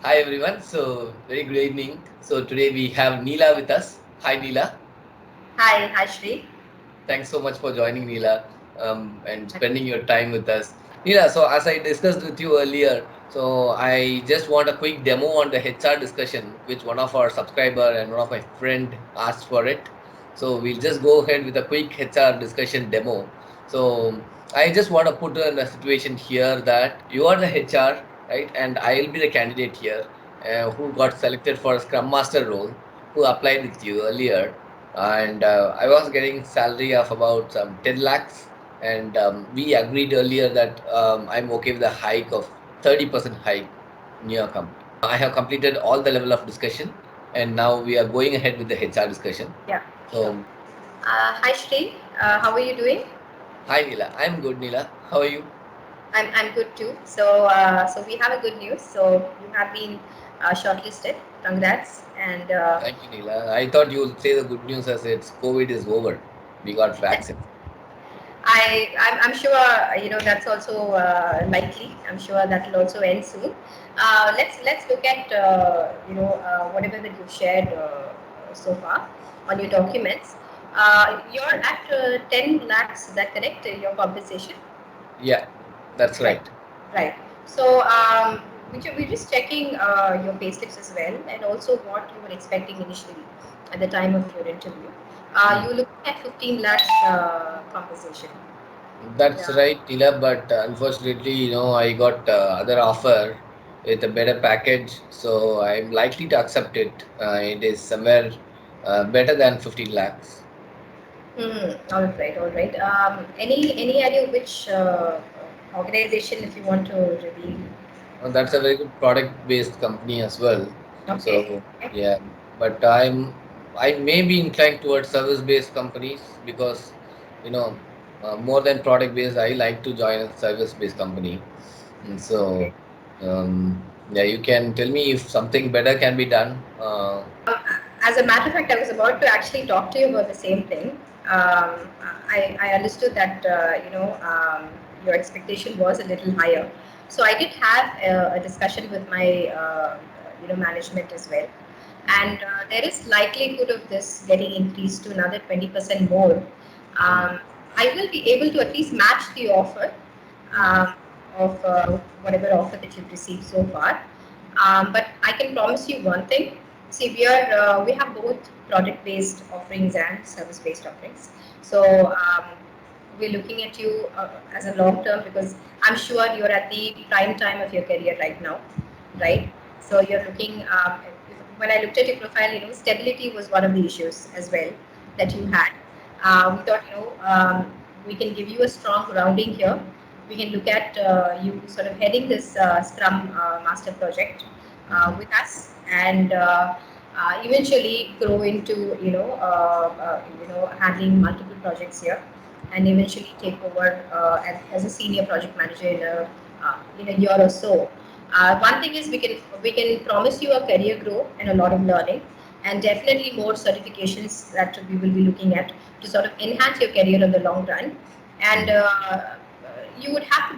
Hi everyone. Very good evening. So today we have Neela with us. Hi Neela. Hi, Shri. Thanks so much for joining Neela and spending your time with us. Neela, so as I discussed with you earlier, so I just want a quick demo on the HR discussion, which one of our subscriber and one of my friend asked for it. So we'll just go ahead with a quick HR discussion demo. So I just want to put in a situation here that you are the HR, right? And I'll be the candidate here who got selected for a Scrum Master role, who applied with you earlier, and I was getting salary of about 10 lakhs, and we agreed earlier that I'm okay with a hike of 30% hike in your company. I have completed all the level of discussion, and now we are going ahead with the HR discussion. Yeah, sure. So, Hi, Shri. How are you doing? hi Nila, I'm good. Nila, how are you? I'm good too. So we have a good news. So you have been shortlisted. Congrats. And Thank you, Nila. I thought you would say the good news as it's COVID is over. We got vaccine. I'm sure that's also likely. I'm sure that will also end soon. Let's look at whatever that you've shared so far on your documents. You're at 10 lakhs. Is that correct? Your compensation. Yeah, that's Right. right. Right. So we're just checking your payslips as well, and also what you were expecting initially at the time of your interview. Mm. You looking at 15 lakhs compensation. That's Yeah. right, Tila, but unfortunately, I got other offer with a better package, so I'm likely to accept it. It is somewhere better than 15 lakhs. All right, all right. Any idea which organization, if you want to reveal? That's a very good product-based company as well. Okay. So Okay. yeah, but I may be inclined towards service-based companies because you know more than product-based, I like to join a service-based company. And Okay. so, yeah, you can tell me if something better can be done. Um, as a matter of fact, I was about to actually talk to you about the same thing. I understood that your expectation was a little higher, so I did have a discussion with my management as well, and there is likelihood of this getting increased to another 20% more. Mm, I will be able to at least match the offer mm, of whatever offer that you've received so far. But I can promise you one thing. See, we have both product-based offerings and service-based offerings. So we're looking at you as a long term because I'm sure you're at the prime time of your career right now, mm, right? So you're looking. When I looked at your profile, stability was one of the issues as well that you had. We thought, we can give you a strong grounding here. We can look at you sort of heading this Scrum Master project mhm. with us, and eventually grow into handling multiple projects here, and eventually take over as a senior project manager in a year or so. One thing is we can promise you a career growth and a lot of learning, and definitely more certifications that we will be looking at to sort of enhance your career in the long run. And you would have to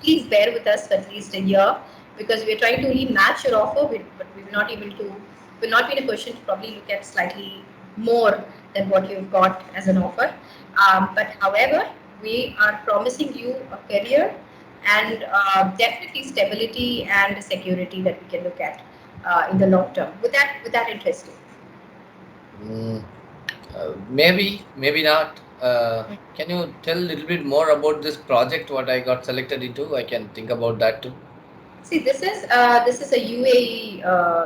please bear with us for at least a year because we're trying to really match your offer, but we will not able to. Will not be in a position to probably look at slightly more than what you've got as an offer. But however, we are promising you a career and definitely stability and security that we can look at in the long term. Would that interest you? Mm, maybe, maybe not. Can you tell a little bit more about this project? What I got selected into? I can think about that too. See, this is a UAE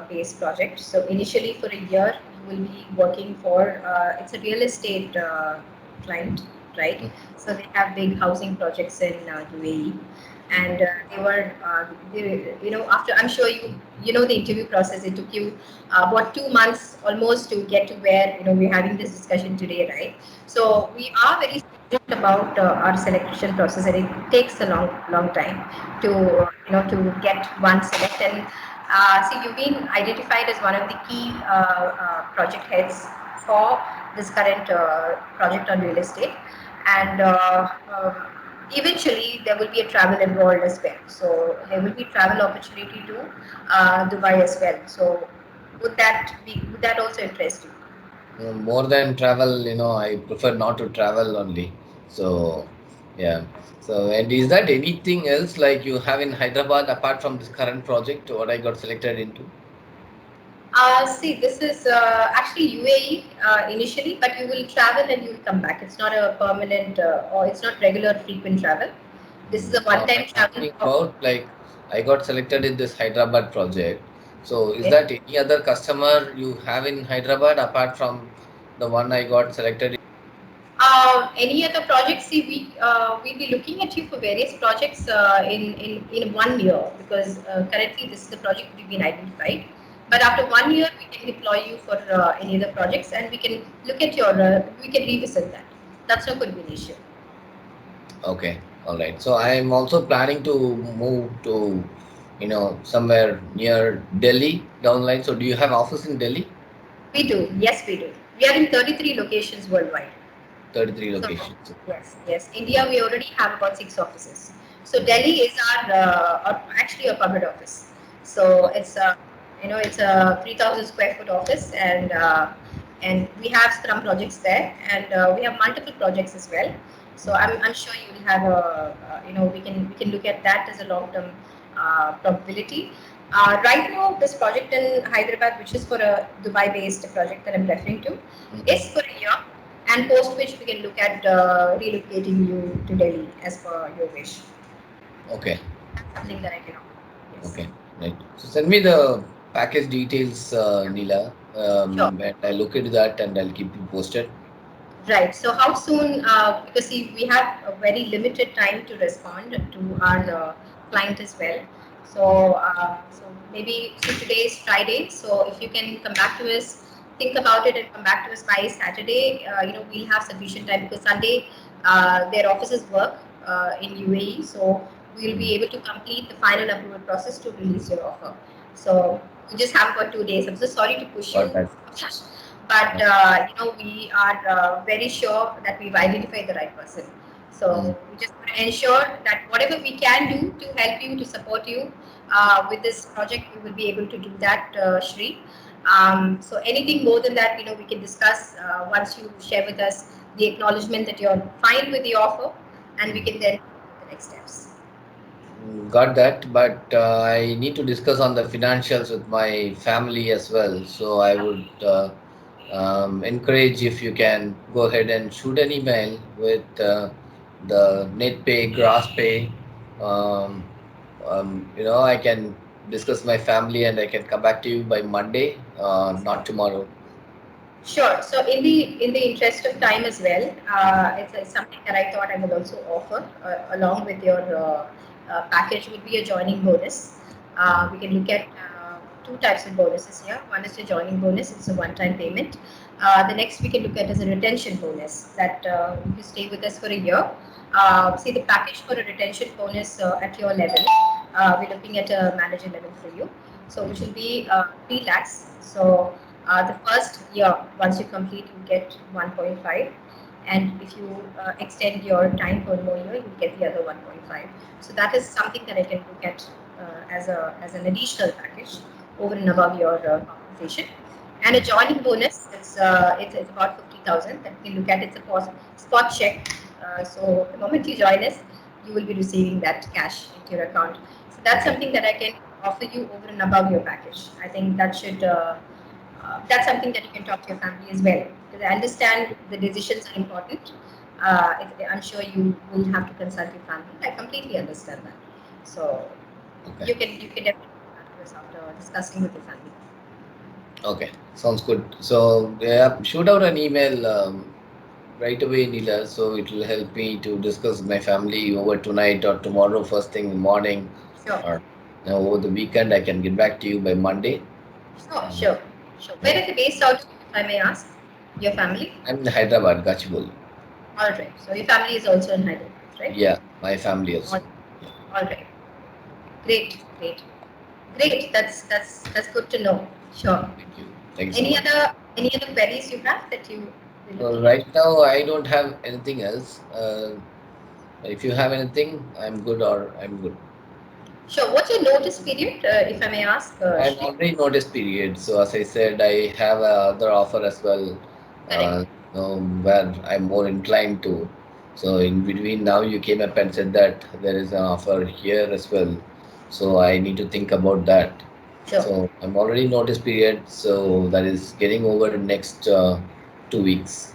based project. So initially for a year, you will be working for it's a real estate client, right? Mm, So they have big housing projects in UAE, and after I'm sure you know the interview process. It took you about 2 months almost to get to where we're having this discussion today, right? So we are very stringent about our selection process, and it takes a long time to get one select. And see, you've been identified as one of the key project heads for this current project on real estate, and Eventually, there will be a travel involved as well. So there will be travel opportunity to Dubai as well. So would that also interest you? More than travel, I prefer not to travel only. So, yeah. So, and is that anything else like you have in Hyderabad apart from this current project, what I got selected into? See, this is actually UAE initially, but you will travel and you will come back. It's not a permanent or it's not regular frequent travel. This is a No, one-time I'm travel. asking about like I got selected in this Hyderabad project. So, is Okay. that any other customer you have in Hyderabad apart from the one I got selected? Any other projects? See, we'll be looking at you for various projects in 1 year because currently this is the project we've been identified. But after 1 year, we can deploy you for any other projects, and we can look at your we can revisit that. That's not going to be an issue. Okay, all right. So I'm also planning to move to, somewhere near Delhi down the line. So do you have office in Delhi? We do, yes, we do. We are in 33 locations worldwide. 33 So locations. yes, yes. India, we already have about 6 offices. So Mhm. Delhi is our actually a corporate office. So Okay. it's a 3,000 square foot office, and we have Scrum projects there, and we have multiple projects as well. So Mhm. I'm sure you will have we can look at that as a long term probability. Right now, this project in Hyderabad, which is for a Dubai based project that I'm referring to, is Mhm. for a year, and post which we can look at relocating you to Delhi as per your wish. Okay. That's something Mm. that I can offer. Yes. Okay. Right. So send me the package details, Neela, Sure. and I'll look into that and I'll keep you posted. Right. So how soon? Because see, we have a very limited time to respond to our client as well. So maybe so today is Friday. So if you can come back to us, think about it, and come back to us by Saturday. We'll have sufficient time because Sunday their offices work in UAE. So we'll be Mm. able to complete the final approval process to release your offer. So we just have about 2 days. I'm so sorry to push Got you, that. but Yeah. we are very sure that we've identified the right person. Mm. So we just want to ensure that whatever we can do to help you, to support you with this project, we will be able to do that, Shri. So anything more than that, we can discuss once you share with us the acknowledgement that you're fine with the offer, and we Mm. can then take the next steps. Got that, but I need to discuss on the financials with my family as well. So I would encourage if you can go ahead and shoot an email with the net pay, gross pay. Um, I can discuss my family and I can come back to you by Monday, not tomorrow. Sure. So in the interest of time as well, it's something that I thought I would also offer along with your package would be a joining bonus. Mhm. We can look at two types of bonuses here. One is the joining bonus; it's a one-time payment. The next we can look at is a retention bonus that if you stay with us for a year. See the package for a retention bonus at your level. We're looking at a manager level for you, so which Mhm. will be 3 lakhs. So the first year, once you complete, you get 1.5, and if you extend your time for one more year, you get the other 1.5. So that is something that I can look at as an additional package over and above your compensation. And a Mhm. joining bonus, it's about 50,000 that you can look at. It's a spot check. So the moment you join us, you will be receiving that cash into your account. So that's Okay. something that I can offer you over and above your package. I think that's something that you can talk to your family as well. Because I understand the decisions are important. I'm sure you will have to consult your family. I completely understand that. So Okay. you can definitely come back to us after discussing with your family. Okay. Sounds good. So yeah, shoot out an email right away, Neela. So it will help me to discuss with my family over tonight or tomorrow, first thing in the morning, Sure, or over the weekend. I can get back to you by Monday. sure, Um, sure, sure. Where yeah. are they based out of, if I may ask? Your family? I'm in Hyderabad, Gachibowli. All right. So your family is also in Hyderabad, right? Yeah, my family All, also. Yeah. all right. Great, great, great. That's good to know. Sure. Thank you. Thank you so Any much. other any other queries you have that you're looking at? Right now, I don't have anything else. If you have anything, I'm good or I'm good. Sure. What's your notice period, if I may ask, I'm Shri? already noticed period. So as I said, I have other offer as well, Correct. where I'm more inclined to. So in between now you came up and said that there is an offer here as well. So I need to think about that. Sure. So I'm already noticed period. So that is getting over the next 2 weeks.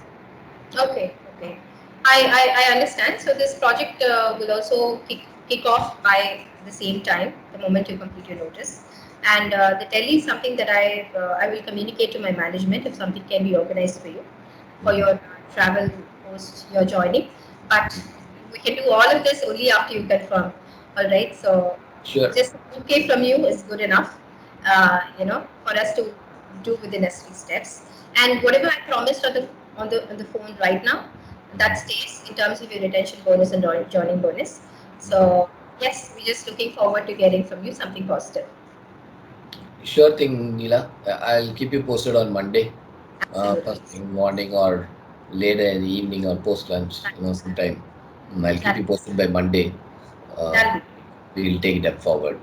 Okay. Okay. I understand. So this project will also kick off by the same time, the moment you complete your notice. And the tele is something that I will communicate to my management if something can be organized for Mhm. your travel post your joining. But we can do all of this only after you confirm. All right. So Sure. just okay from you is good enough. For us to do with the necessary steps. And whatever I promised on the phone right now, that stays in terms of your retention bonus and joining bonus. So yes, we're just looking forward to getting from you something positive. Sure thing, Neela. I'll keep you posted on Monday, Absolutely. first thing morning or later in the evening or post lunch, sometime. I'll keep That, you posted by Monday. Uh, that'll be we'll take it up forward.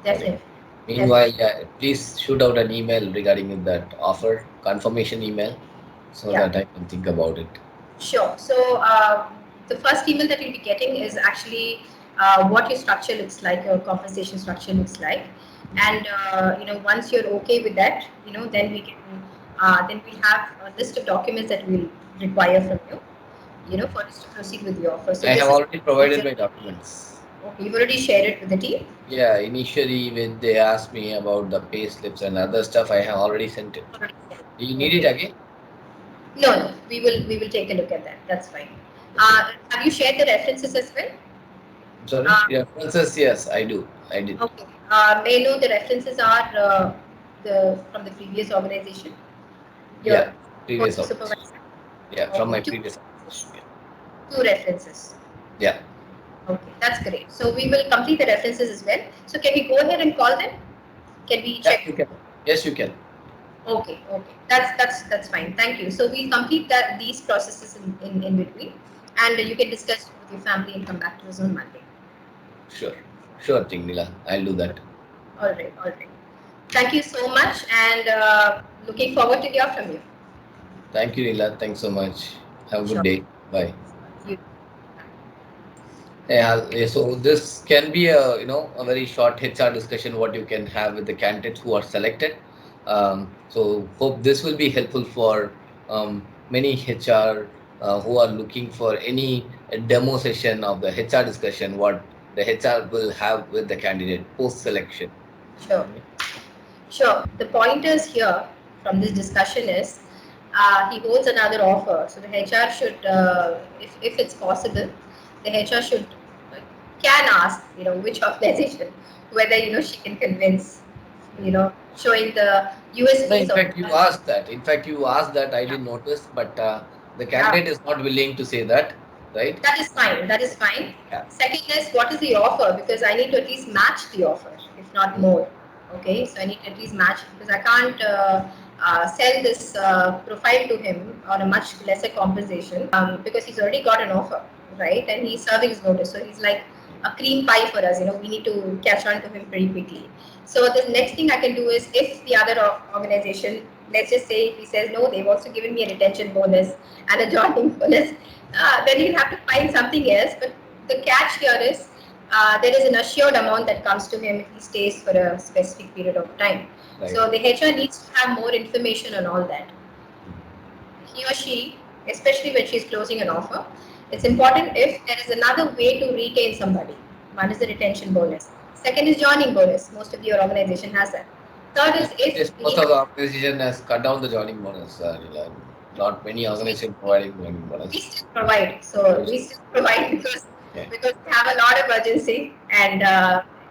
Okay. definitely. Meanwhile, Definitely. yeah, please shoot out an email regarding that offer, confirmation email, so Yeah. that I can think about it. Sure. So the first email that you'll be getting is actually what your structure looks like, your compensation structure looks like, and once you're okay with that, then we have a list of documents that we'll require from you, for us to proceed with the offer. So I have this is already provided my documents. okay. You've already shared it with the team. Yeah, initially when they asked me about the pay slips and other stuff, I have already sent it. Already sent. Do you need it Okay. again? No, no. We will take a look at that. That's fine. Okay. Have you shared the references as well? Sorry? Uh, References, yes, I do. I did. Okay. May I know the references are the from the previous organization? Your Yeah, previous coaching organization. supervisor? Yeah, from Okay, my two previous references. organization. Two references. Yeah. Okay, that's great. So we will complete the references as well. So can we go ahead and call them? Can we Yeah, check? you can. Yes, you can. Okay, okay. That's fine. Thank you. So we'll complete these processes in between, and you can discuss with your family and come back to us on Monday. Sure. Sure thing, Nila. I'll do that. All right, all right. Thank you so much, and looking forward to hear from you. Thank you, Nila. Thanks so much. Have a good Sure. day. Bye. You. Yeah, so this can be a very short HR discussion what you can have with the candidates who are selected. So hope this will be helpful for many HR who are looking for any demo session of the HR discussion what the HR will have with the candidate post selection. Sure. Sure. The pointers here from this discussion is he holds another offer. So the HR should, if it's possible, the HR should can ask, which organization, whether she can convince, showing the No, USPs in of. fact, you asked that. In fact, you asked that. I Yeah, didn't notice, but the yeah. candidate is not willing to say that, right? That is fine. That is fine. Yeah. Second is what is the offer? Because I need to at least match the offer, if not Mm. more. Okay, so I need to at least match because I can't sell this profile to him on a much lesser compensation because he's already got an offer, right? And he's serving his notice, so he's like a cream pie for us. We need to catch on to him pretty quickly. So the next thing I can do is if the other organization, let's just say, if he says no, they've also given me a retention bonus and a joining bonus, then you'll have to find something else. But the catch here is there is an assured amount that comes to him if he stays for a specific period of time. Right. So the HR needs to have more information on all that. He or she, especially when she's closing an offer, it's important if there is another way to retain somebody. One is the retention bonus. Second is joining bonus. Most of your organization has that. Third The is fact if is, most of the organization has cut down the joining bonus. Neela. Not many we organizations providing joining we bonus. still provide. So we still provide Yeah. because we have a lot of urgency and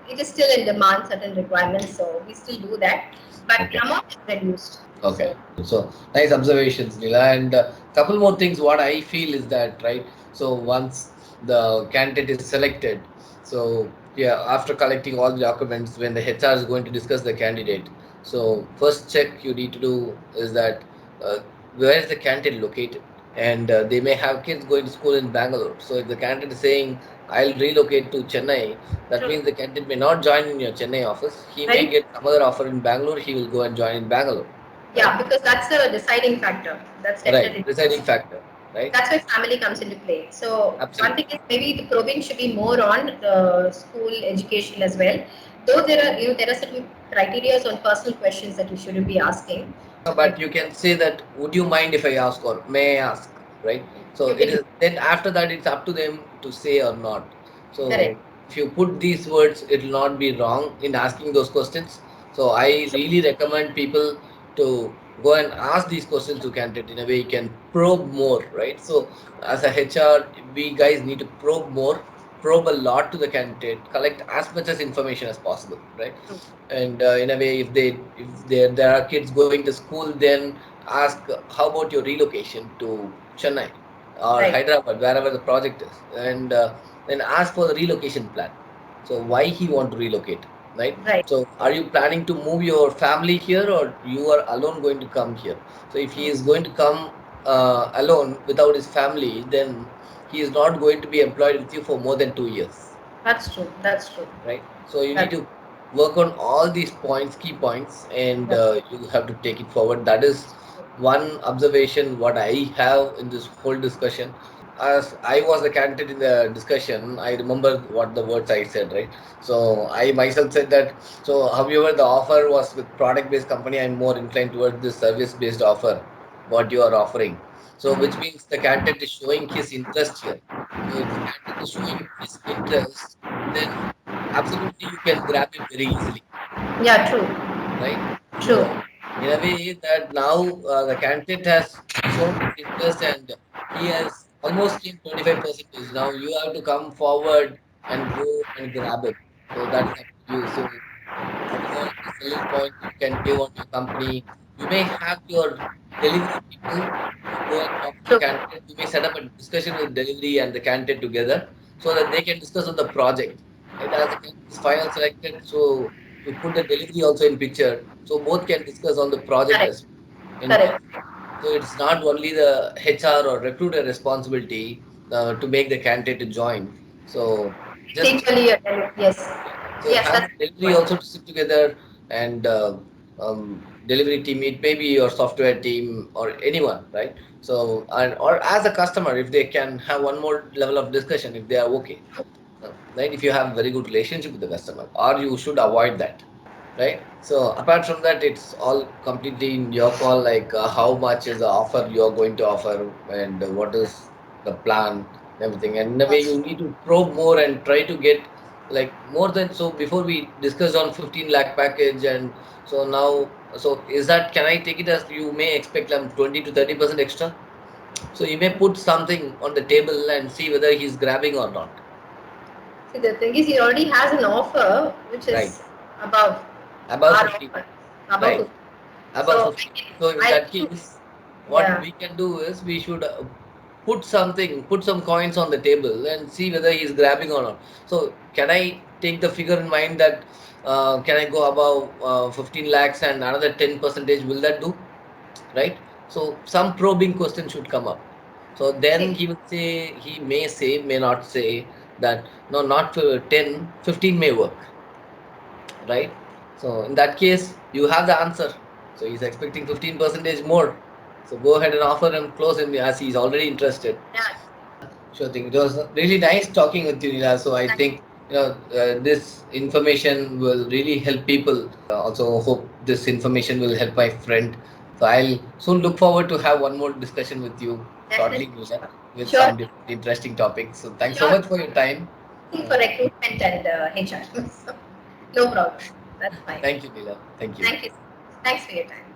it is still in demand certain requirements. So we still do that, but the Okay. amount is reduced. Okay. So So nice observations, Neela. And couple more things. What I feel is that right. So once the candidate is selected, so yeah, after collecting all the documents, when the HR is going to discuss the candidate, so first check you need to do is that uh, where is the candidate located? and they may have kids going to school in Bangalore. So if the candidate is saying, I'll relocate to Chennai, that True. means the candidate may not join in your Chennai office. He may Very get some other offer in Bangalore. He will go and join in Bangalore, right? yeah, because that's a deciding factor. That's Right, definitely deciding factor, right? that's where family comes into play. So one thing Absolutely. is maybe the probing should be more on the school education as well. Though there are certain criteria on personal questions that you shouldn't be asking. Like But you can say that, would you mind if I ask or may I ask, right? So you it can is then after that it's up to them to say or not. correct. So if you put these words, it will not be wrong in asking those questions. So I really recommend people to go and ask these questions to candidate. In a way you can probe more, right? So as a HR, we guys need to probe more, probe a lot to the candidate, collect as much as information as possible, right? True. And in a way if there are kids going to school, then ask how about your relocation to Chennai or Right. Hyderabad, wherever the project is, and then ask for the relocation plan. So why he want to relocate, right? Right. So are you planning to move your family here, or you are alone going to come here? So if he True. is going to come alone without his family, then he is not going to be employed with you for more than 2 years, That's true. That's true. right? So you need That's to work on all these points, key points, and that's you have to take it forward. That is one observation what I have in this whole discussion. As I was the candidate in the discussion, I remember what the words I said, right? So I myself said that. So, however, the offer was with product-based company, I'm more inclined towards this service-based offer, what you are offering. So, which means the candidate is showing his interest here. So, if the candidate is showing his interest, then absolutely you can grab him very easily, yeah. True. right? True. So in a way that now the candidate has shown his interest and he has almost came 25 percentage. Now you have to come forward and go and grab it. So that is up to you. So whatever the selling point you can give on your company, you may have your delivery people to go and talk to the True. candidate. You may set up a discussion with delivery and the candidate together so that they can discuss on the project. Right? As the candidate is final selected, so you put the delivery also in picture, so both can discuss on the project Correct. as well. And Correct. so it's not only the HR or recruiter responsibility to make the candidate to join. So It's just equally yes. yeah. So Yes, have that's the a good delivery point. also to sit together and delivery team, it may be your software team or anyone, right? So and or as a customer, if they can have one more level of discussion, if they are okay, right? If you have a very good relationship with the customer, or you should avoid that, right? So apart from that, it's all completely in your call, like how much is the offer you are going to offer, and what is the plan, and everything. And in a way, you need to probe more and try to get like more than so. Before we discussed on 15 lakh package, and so now, so is that can I take it as you may expect 20 to 30% extra? So you may put something on the table and see whether he's grabbing or not. See, the thing is, he already has an offer which Right. is above Above our 50, offer, above right? 50. Above So 50. So in I that think, case, what yeah, we can do is we should put some coins on the table and see whether he's grabbing or not. So can I take the figure in mind that can I go above 15 lakhs and another 10 percentage? Will that do? Right? So some probing question should come up. So then see, he may say, may not say that no, not for 10, 15 may work, right? So in that case, you have the answer. So he's expecting 15 percentage more. So go ahead and offer him, close him as he's already interested. yeah, Sure thing. It was really nice talking with you, Nila. So I thank think this information will really help people. Also, hope this information will help my friend. So I'll soon look forward to have one more discussion with you shortly, definitely Nila, with sure, some different interesting topics. So thanks so sure. much for your time. Think for Uh, recruitment and HR. So, no problem. That's fine. Thank you, Nila. Thank you. Thank you. Thanks for your time.